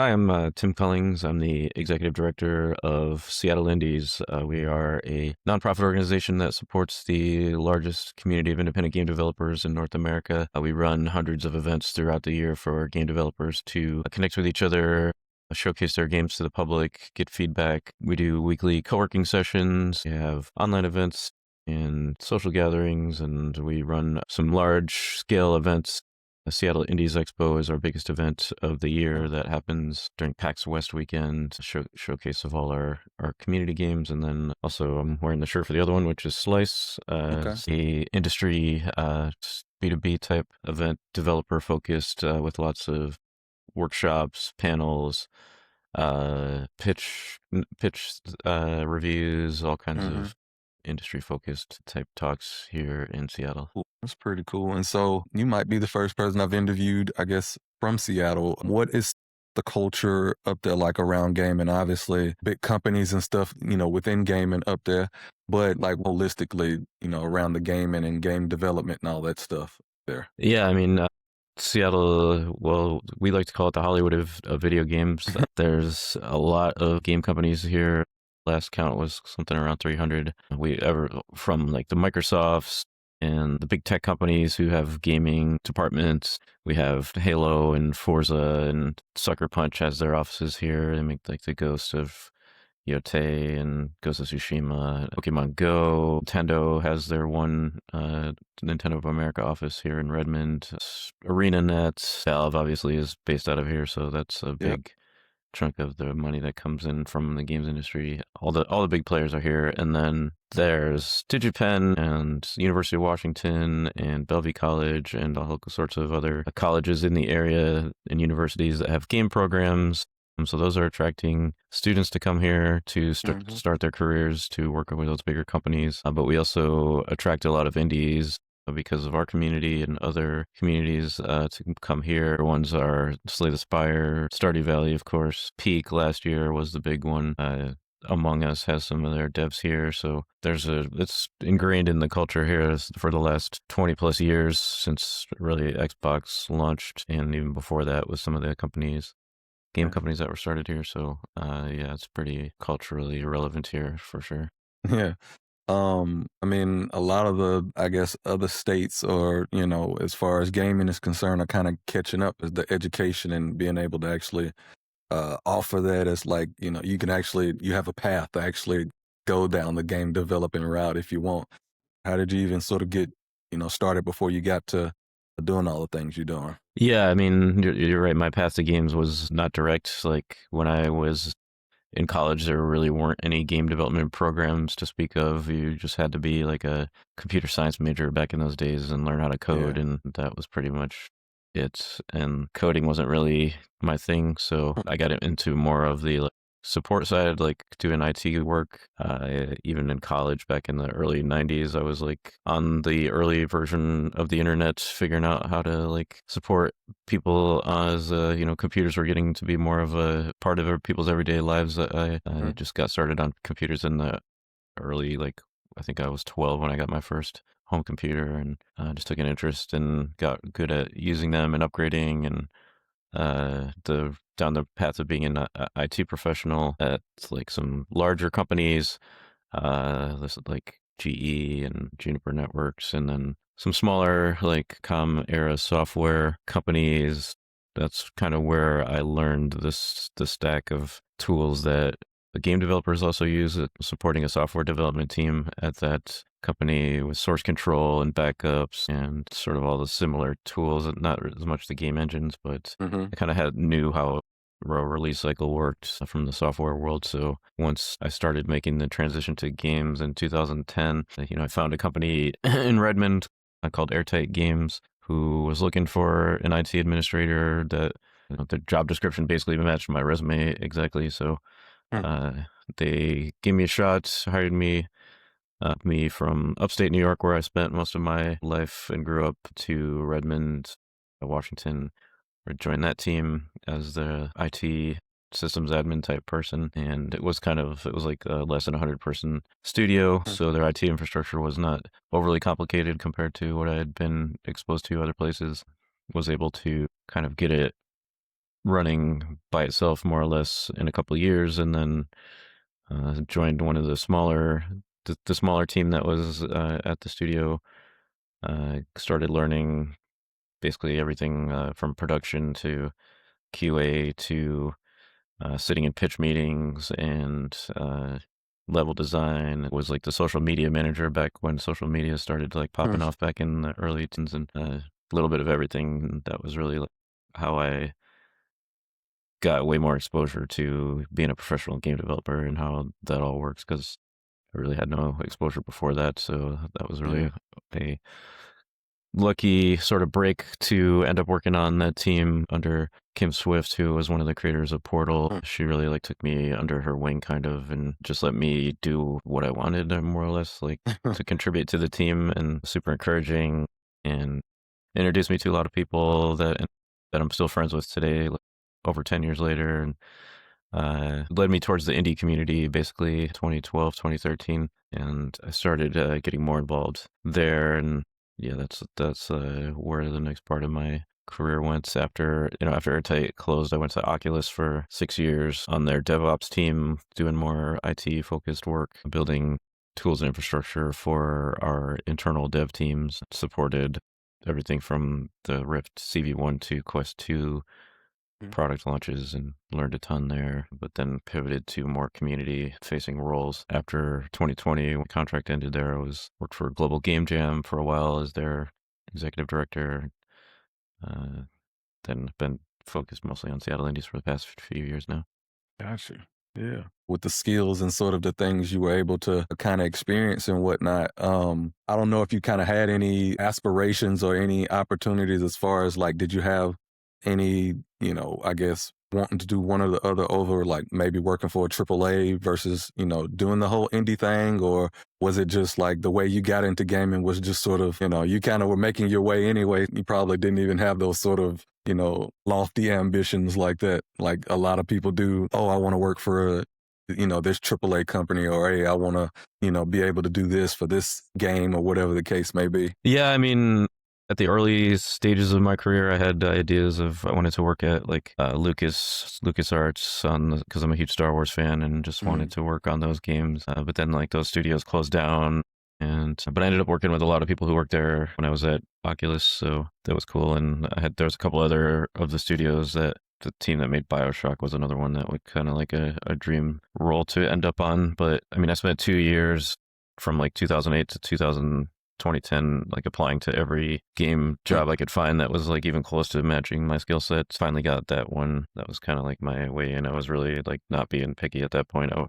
Hi, I'm Tim Cullings. I'm the executive director of Seattle Indies. We are a nonprofit organization that supports the largest community of independent game developers in North America. We run hundreds of events throughout the year for game developers to connect with each other, showcase their games to the public, get feedback. We do weekly co-working sessions. We have online events and social gatherings, and we run some large-scale events. The Seattle Indies Expo is our biggest event of the year that happens during PAX West weekend, showcase of all our community games. And then also I'm wearing the shirt for the other one, which is Slice, Okay. it's a industry B2B type event, developer focused, with lots of workshops, panels, pitch reviews, all kinds Mhm. of industry focused type talks here in Seattle. Cool. That's pretty cool. And so you might be the first person I've interviewed, I guess, from Seattle. What is the culture up there like around gaming? Obviously, big companies and stuff, within gaming up there, but like holistically, around the gaming and game development and all that stuff there. Yeah, I mean, Seattle, well, we like to call it the Hollywood of video games. There's a lot of game companies here. Last count was something around 300. We ever from like the Microsofts and the big tech companies who have gaming departments. We have Halo and Forza and Sucker Punch has their offices here. They make like the Ghost of Yote and Ghost of Tsushima, Pokemon Go. Nintendo has their one Nintendo of America office here in Redmond. ArenaNet. Valve obviously is based out of here, so that's a Yep. big chunk of the money that comes in from the games industry. All the big players are here, and then there's DigiPen and University of Washington and Bellevue College and all sorts of other colleges in the area and universities that have game programs. So those are attracting students to come here to Hmm. start their careers, to work with those bigger companies. But we also attract a lot of indies because of our community and other communities to come here. Ones are Slay the Spire, Stardew Valley, of course. Peak last year was the big one. Among Us has some of their devs here, so it's ingrained in the culture here for the last 20 plus years since really Xbox launched, and even before that with some of the game companies that were started here. So yeah, it's pretty culturally relevant here for sure. Yeah. I mean, a lot of I guess, other states or, as far as gaming is concerned, are kind of catching up as the education and being able to actually offer that as like, you have a path to actually go down the game developing route if you want. How did you even sort of get, started before you got to doing all the things you're doing? Yeah, I mean, you're right. My path to games was not direct. Like when I was in college, there really weren't any game development programs to speak of. You just had to be like a computer science major back in those days and learn how to code, Yeah. and that was pretty much it. And coding wasn't really my thing, so I got into more of the support side, like doing IT work. Even in college back in the early 90s, I was like on the early version of the internet, figuring out how to like support people as computers were getting to be more of a part of people's everyday lives. I Mhm. just got started on computers in the early, like, I think I was 12 when I got my first home computer, and just took an interest and got good at using them and upgrading, and the down the path of being an IT professional at like some larger companies, this like GE and Juniper Networks, and then some smaller like era software companies. That's kind of where I learned the stack of tools that the game developers also use, supporting a software development team at that company with source control and backups and sort of all the similar tools, and not as much the game engines, but Mhm. I kind of knew how a release cycle worked from the software world. So once I started making the transition to games in 2010, I found a company in Redmond called Airtight Games, who was looking for an IT administrator that the job description basically matched my resume exactly. So Hmm. uh, they gave me a shot, hired me from upstate New York, where I spent most of my life and grew up, to Redmond, Washington, or joined that team as the IT systems admin type person. And it was like a less than 100-person studio. Hmm. So their IT infrastructure was not overly complicated compared to what I had been exposed to other places. Was able to kind of get it running by itself more or less in a couple of years, and then joined one of the smaller team that was at the studio. Started learning basically everything from production to QA to sitting in pitch meetings and level design. Was like the social media manager back when social media started like popping off back in the early teens, and a little bit of everything. That was really like how I got way more exposure to being a professional game developer and how that all works, because I really had no exposure before that. So that was Yeah. really a lucky sort of break to end up working on that team under Kim Swift, who was one of the creators of Portal. She really like took me under her wing kind of and just let me do what I wanted, more or less, like to contribute to the team, and super encouraging, and introduced me to a lot of people that I'm still friends with today, like, over 10 years later, and led me towards the indie community basically 2012, 2013, and I started getting more involved there. And yeah, that's where the next part of my career went. After Airtight closed, I went to Oculus for 6 years on their DevOps team, doing more IT focused work, building tools and infrastructure for our internal dev teams. Supported everything from the Rift CV1 to Quest 2 product launches, and learned a ton there, but then pivoted to more community facing roles. After 2020, when contract ended there, worked for Global Game Jam for a while as their executive director. Uh, then been focused mostly on Seattle Indies for the past few years now. Gotcha. Yeah. With the skills and sort of the things you were able to kind of experience and whatnot. I don't know if you kind of had any aspirations or any opportunities as far as like, did you have any, I guess wanting to do one or the other over like maybe working for a AAA versus, doing the whole indie thing? Or was it just like the way you got into gaming was just sort of, you kind of were making your way anyway? You probably didn't even have those sort of lofty ambitions like that, like a lot of people do. Oh, I want to work for this AAA company, or hey, I want to, be able to do this for this game or whatever the case may be. Yeah, I mean, at the early stages of my career, I had ideas of I wanted to work at like LucasArts because I'm a huge Star Wars fan and just Mm-hmm. wanted to work on those games. But then like those studios closed down, but I ended up working with a lot of people who worked there when I was at Oculus, so that was cool. And there was a couple other of the studios that. The team that made BioShock was another one that was kind of like a dream role to end up on. But I mean, I spent 2 years from like 2008 to 2010, like applying to every game job I could find that was like even close to matching my skill set. Finally got that one. That was kind of like my way in. I was really like not being picky at that point. I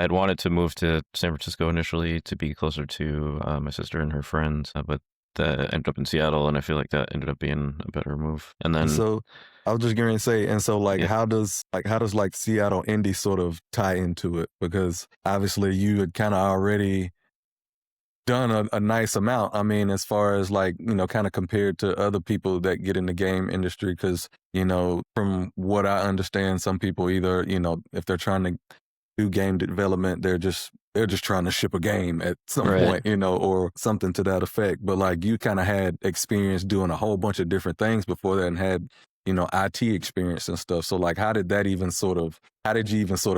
had wanted to move to San Francisco initially to be closer to my sister and her friends, but that ended up in Seattle, and I feel like that ended up being a better move. And And then, so I was just going to say, and so like, yeah, how does like Seattle indie sort of tie into it? Because obviously you had kind of already done a nice amount. I mean, as far as like, kind of compared to other people that get in the game industry, because, from what I understand, some people either, if they're trying to do game development, they're just trying to ship a game at some right. point, or something to that effect. But like you kind of had experience doing a whole bunch of different things before that and had, IT experience and stuff. So like how did you even sort of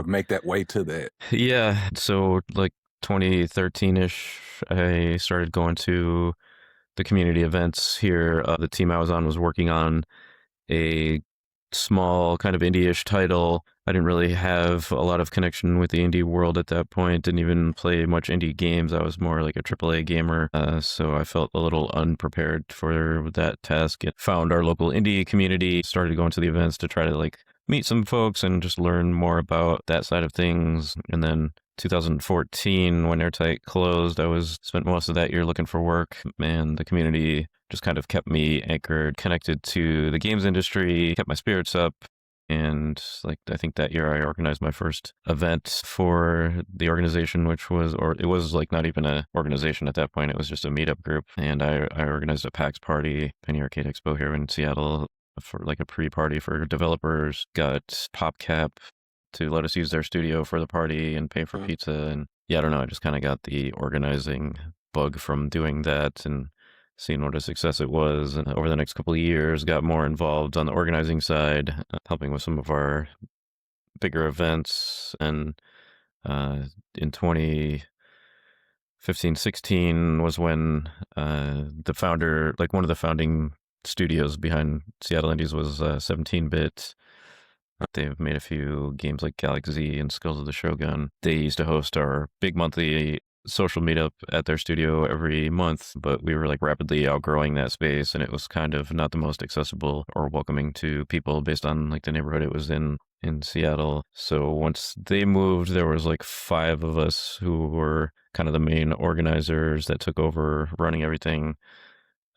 make that way to that? Yeah, so like 2013-ish, I started going to the community events here. The team I was on was working on a small kind of indie-ish title. I didn't really have a lot of connection with the indie world at that point. Didn't even play much indie games. I was more like a AAA gamer, so I felt a little unprepared for that task. And found our local indie community, started going to the events to try to like meet some folks and just learn more about that side of things. And then 2014, when Airtight closed, I was spent most of that year looking for work, and the community just kind of kept me anchored, connected to the games industry, kept my spirits up. And like, I think that year I organized my first event for the organization, it was like not even an organization at that point. It was just a meetup group. And I organized a PAX party, Penny Arcade Expo here in Seattle, for like a pre-party for developers, got PopCap to let us use their studio for the party and pay for pizza. And yeah, I don't know, I just kind of got the organizing bug from doing that, and seeing what a success it was. And over the next couple of years, got more involved on the organizing side, helping with some of our bigger events. And uh, in 2015-16 was when the founder, like one of the founding studios behind Seattle Indies was 17-bit. They've made a few games like Galaxy and Skills of the Shogun. They used to host our big monthly social meetup at their studio every month, but we were like rapidly outgrowing that space, and it was kind of not the most accessible or welcoming to people based on like the neighborhood it was in Seattle. So once they moved, there was like 5 of us who were kind of the main organizers that took over running everything.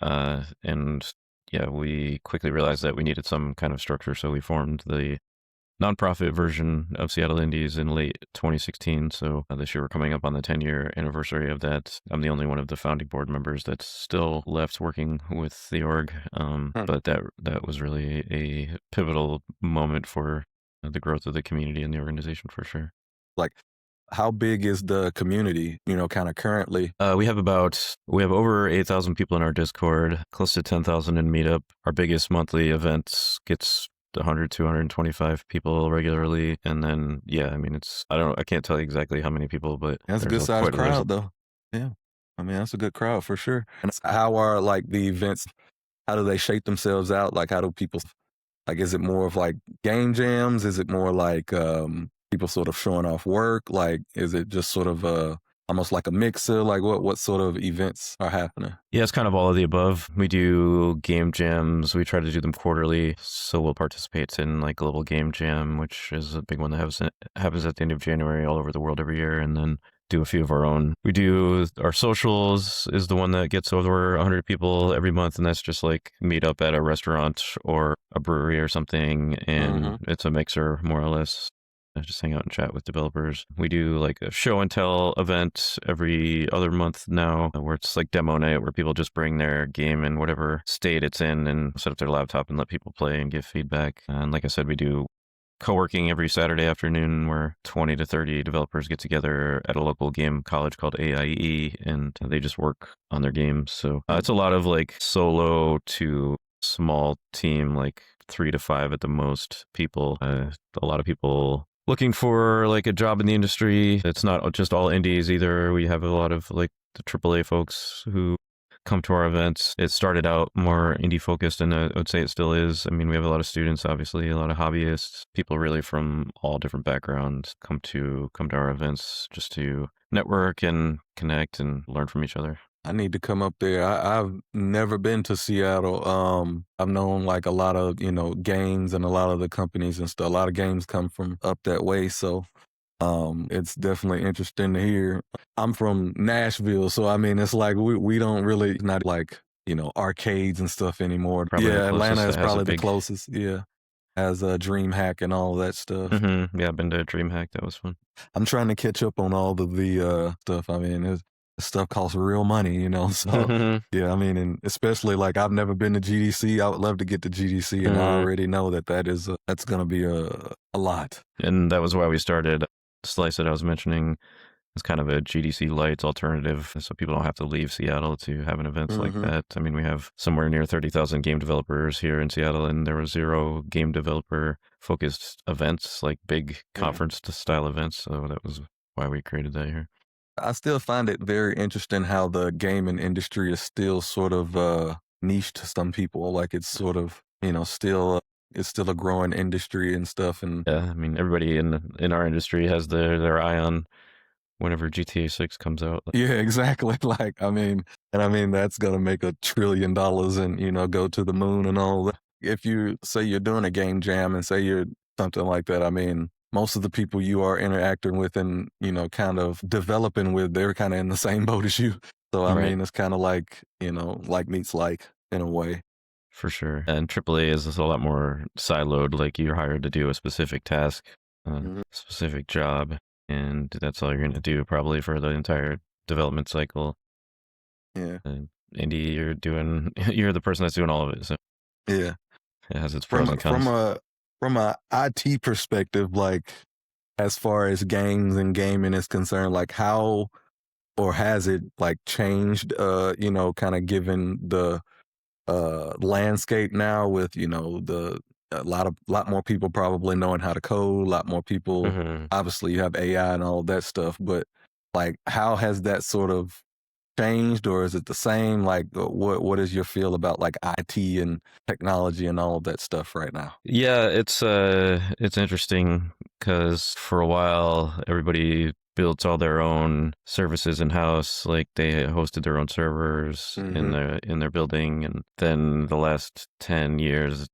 And yeah, we quickly realized that we needed some kind of structure, so we formed the nonprofit version of Seattle Indies in late 2016. So this year we're coming up on the 10-year anniversary of that. I'm the only one of the founding board members that's still left working with the org. Hmm. But that was really a pivotal moment for the growth of the community and the organization for sure. Like, how big is the community, kind of currently? We have over 8,000 people in our Discord, close to 10,000 in Meetup. Our biggest monthly events gets 100, 225 people regularly. And then, yeah, I mean, I can't tell you exactly how many people, but That's a good sized crowd, though. Yeah. I mean, that's a good crowd for sure. And how are like the events? How do they shape themselves out? Like, how do people, like, is it more of like game jams? Is it more like people sort of showing off work? Like, is it just sort of almost like a mixer? Like, what sort of events are happening? Yeah, it's kind of all of the above. We do game jams. We try to do them quarterly. So we'll participate in like Global Game Jam, which is a big one that happens at the end of January all over the world every year. And then do a few of our own. We do our socials is the one that gets over 100 people every month. And that's just like meet up at a restaurant or a brewery or something. And it's a mixer more or less. Just hang out and chat with developers. We do like a show and tell event every other month now, where it's like demo night, where people just bring their game in whatever state it's in and set up their laptop and let people play and give feedback. And like I said, we do co-working every Saturday afternoon, where 20 to 30 developers get together at a local game college called AIE, and they just work on their games. So it's a lot of like solo to small team, like 3 to 5 at the most people. A lot of people looking for like a job in the industry. It's not just all indies either. We have a lot of like the AAA folks who come to our events. It started out more indie focused, and I would say it still is. I mean, we have a lot of students, obviously, a lot of hobbyists, people really from all different backgrounds come to our events just to network and connect and learn from each other. I need to come up there. I've never been to Seattle. I've known like a lot of, games and a lot of the companies and stuff. A lot of games come from up that way. So it's definitely interesting to hear. I'm from Nashville, so I mean it's like we don't really not like, arcades and stuff anymore. Probably yeah, Atlanta is that has a probably the big. closest. Yeah. Has a DreamHack and all that stuff. Yeah, I've been to DreamHack. That was fun. I'm trying to catch up on all of the stuff. I mean, stuff costs real money, so yeah, I mean, and especially like I've never been to GDC. I would love to get to GDC, and I already know that's gonna be a lot. And that was why we started Slice that I was mentioning. It's kind of a GDC Lights alternative, so people don't have to leave Seattle to have an event like that. I mean, we have somewhere near 30,000 game developers here in Seattle, and there were 0 game developer focused events, like big conference style events. So that was why we created that here. I still find it very interesting how the gaming industry is still sort of niche to some people. Like it's sort of, still it's still a growing industry and stuff. And yeah, I mean, everybody in our industry has their eye on whenever GTA 6 comes out. Yeah, exactly. Like, I mean, that's gonna make $1 trillion and, go to the moon and all that. If you say you're doing a game jam and say you're something like that, I mean, most of the people you are interacting with and, kind of developing with, they're kind of in the same boat as you. So, I mean, it's kind of like, like meets like in a way. For sure. And AAA is a lot more siloed, like you're hired to do a specific task, specific job, and that's all you're going to do probably for the entire development cycle. Yeah. And indie, you're the person that's doing all of it. So yeah, it has its pros and cons. From a IT perspective, like as far as games and gaming is concerned, like how or has it like changed, kind of given the landscape now with, the a lot more people probably knowing how to code, a lot more people, Hmm. obviously you have AI and all of that stuff, but like how has that sort of changed, or is it the same? Like what is your feel about like IT and technology and all of that stuff right now? Yeah, it's interesting because for a while everybody built all their own services in house, like they hosted their own servers Hmm. in their building, and then the last 10 years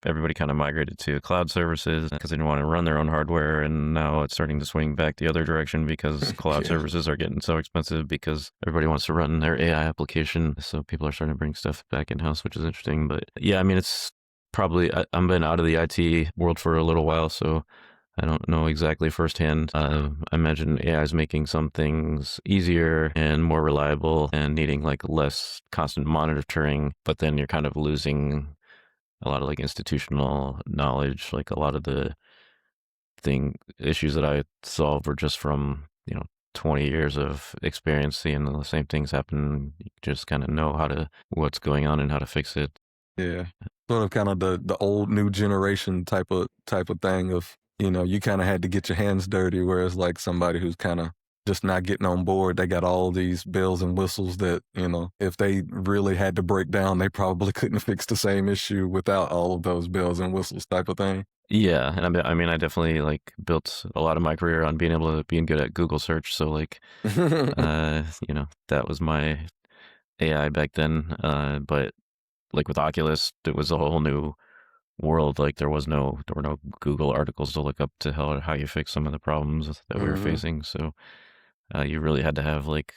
everybody kind of migrated to cloud services because they didn't want to run their own hardware, and now it's starting to swing back the other direction because cloud Yeah. services are getting so expensive because everybody wants to run their AI application, so people are starting to bring stuff back in house, which is interesting. But yeah, I mean, it's probably I've been out of the IT world for a little while, so I don't know exactly firsthand. I imagine AI is making some things easier and more reliable and needing like less constant monitoring, but then you're kind of losing a lot of like institutional knowledge. Like a lot of the issues that I solve were just from, 20 years of experience seeing the same things happen. You just kind of know what's going on and how to fix it. Yeah. Sort of kind of the old new generation type of thing of, you kind of had to get your hands dirty, whereas like somebody who's kind of just not getting on board, they got all these bells and whistles that, if they really had to break down, they probably couldn't fix the same issue without all of those bells and whistles type of thing. Yeah, and I mean, I definitely like built a lot of my career on being good at Google search. So like, that was my AI back then. But like with Oculus, it was a whole new world. Like there were no Google articles to look up to how you fix some of the problems that we were Hmm. facing. So you really had to have like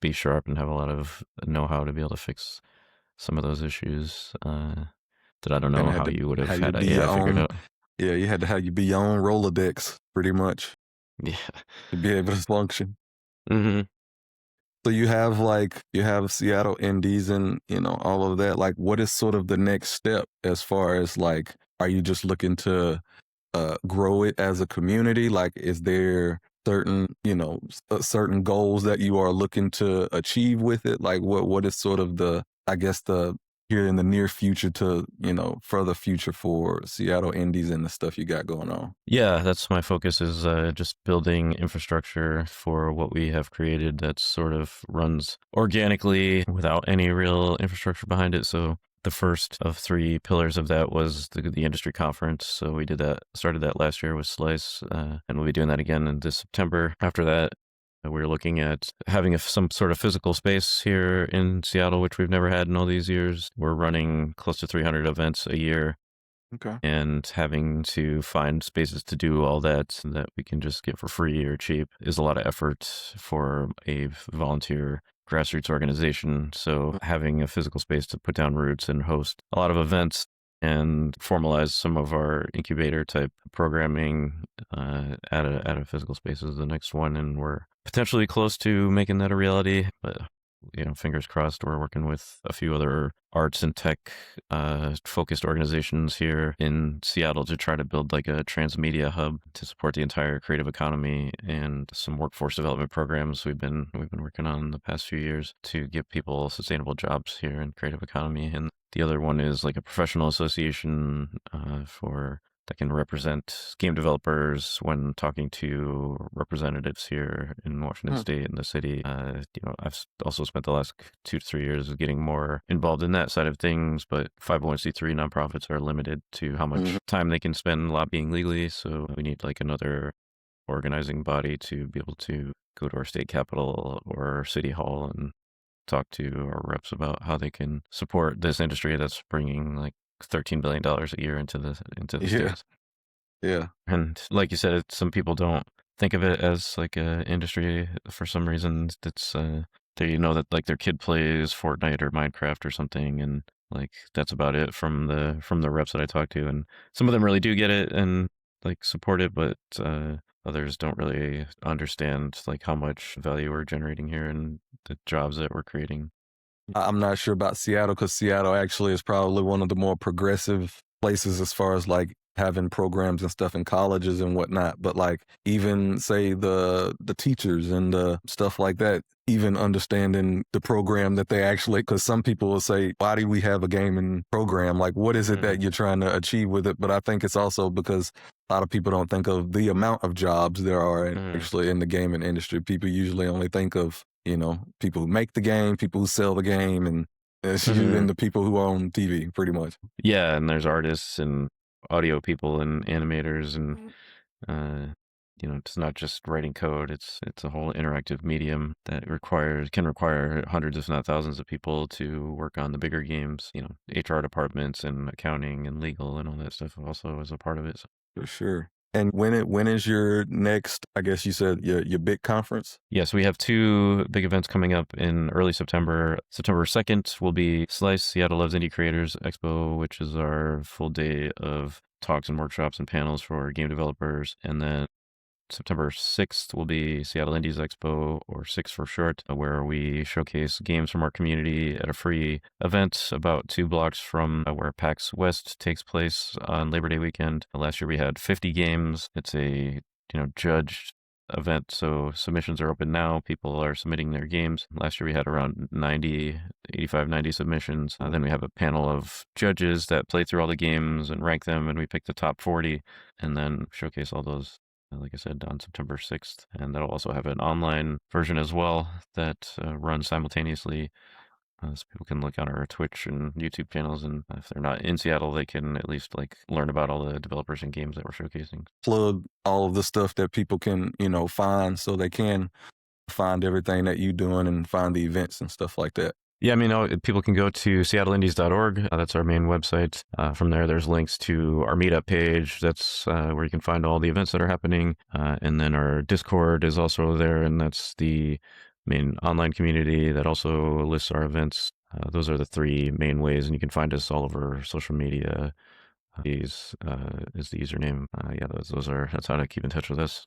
be sharp and have a lot of know-how to be able to fix some of those issues that I don't And know had how to you would have have you had be your AI figured own, out. yeah, you had to have you be your own Rolodex pretty much Yeah. to be able to function. Hmm. So you have Seattle Indies and all of that. Like, what is sort of the next step as far as like, are you just looking to grow it as a community? Like, is there certain certain goals that you are looking to achieve with it? Like, what is sort of the, I guess, the here in the near future to further future for Seattle Indies and the stuff you got going on? Yeah, that's my focus is just building infrastructure for what we have created that sort of runs organically without any real infrastructure behind it. So the first of three pillars of that was the industry conference. So we started that last year with Slice, and we'll be doing that again in this September. After that, we're looking at having some sort of physical space here in Seattle, which we've never had in all these years. We're running close to 300 events a year, Okay. and having to find spaces to do all that we can just get for free or cheap is a lot of effort for a volunteer grassroots organization. So having a physical space to put down roots and host a lot of events and formalize some of our incubator type programming at a physical space is the next one, and we're potentially close to making that a reality. But fingers crossed. We're working with a few other arts and tech focused organizations here in Seattle to try to build like a transmedia hub to support the entire creative economy, and some workforce development programs we've been working on the past few years to give people sustainable jobs here in creative economy. And the other one is like a professional association for that can represent game developers when talking to representatives here in Washington Hmm. State and the city. I've also spent the last 2 to 3 years getting more involved in that side of things, but 501c3 nonprofits are limited to how Mhm. much time they can spend lobbying legally. So we need like another organizing body to be able to go to our state capitol or city hall and talk to our reps about how they can support this industry that's bringing like $13 billion a year into the Yeah. state. Yeah. And like you said, some people don't think of it as like a industry for some reason. That's they know that like their kid plays Fortnite or Minecraft or something, and like that's about it from the reps that I talk to. And some of them really do get it and like support it, but others don't really understand like how much value we're generating here and the jobs that we're creating. I'm not sure about Seattle because Seattle actually is probably one of the more progressive places as far as like having programs and stuff in colleges and whatnot. But like even say the teachers and the stuff like that, even understanding the program that they actually, because some people will say, why do we have a gaming program? Like, what is it Mm, that you're trying to achieve with it? But I think it's also because a lot of people don't think of the amount of jobs there are mm, actually in the gaming industry. People usually only think of, people who make the game, people who sell the game, and it's usually mhm. the people who own TV pretty much. Yeah, and there's artists and audio people and animators and uh, it's not just writing code. It's a whole interactive medium that can require hundreds, if not thousands, of people to work on the bigger games. HR departments and accounting and legal and all that stuff also is a part of it. So, For sure. And when is your next, I guess you said your big conference? yes, we have two big events coming up in early September. September 2nd will be Slice Seattle Loves Indie Creators Expo, which is our full day of talks and workshops and panels for game developers. And then September 6th will be Seattle Indies Expo, or Six for short, where we showcase games from our community at a free event about 2 blocks from where PAX West takes place on Labor Day weekend. Last year we had 50 games. It's a judged event, so submissions are open now. People are submitting their games. Last year we had around 90, 85, 90 submissions. Then we have a panel of judges that play through all the games and rank them, and we pick the top 40 and then showcase all those, like I said, on September 6th. And that'll also have an online version as well that runs simultaneously. So people can look on our Twitch and YouTube channels, and if they're not in Seattle, they can at least learn about all the developers and games that we're showcasing. Plug all of the stuff that people can, find so they can find everything that you doing and find the events and stuff like that. Yeah, I mean, people can go to seattleindies.org. That's our main website. From there, there's links to our meetup page. That's where you can find all the events that are happening. And then our Discord is also there, and that's the main online community that also lists our events. Those are the three main ways, and you can find us all over social media. These is the username. Yeah, that's how to keep in touch with us.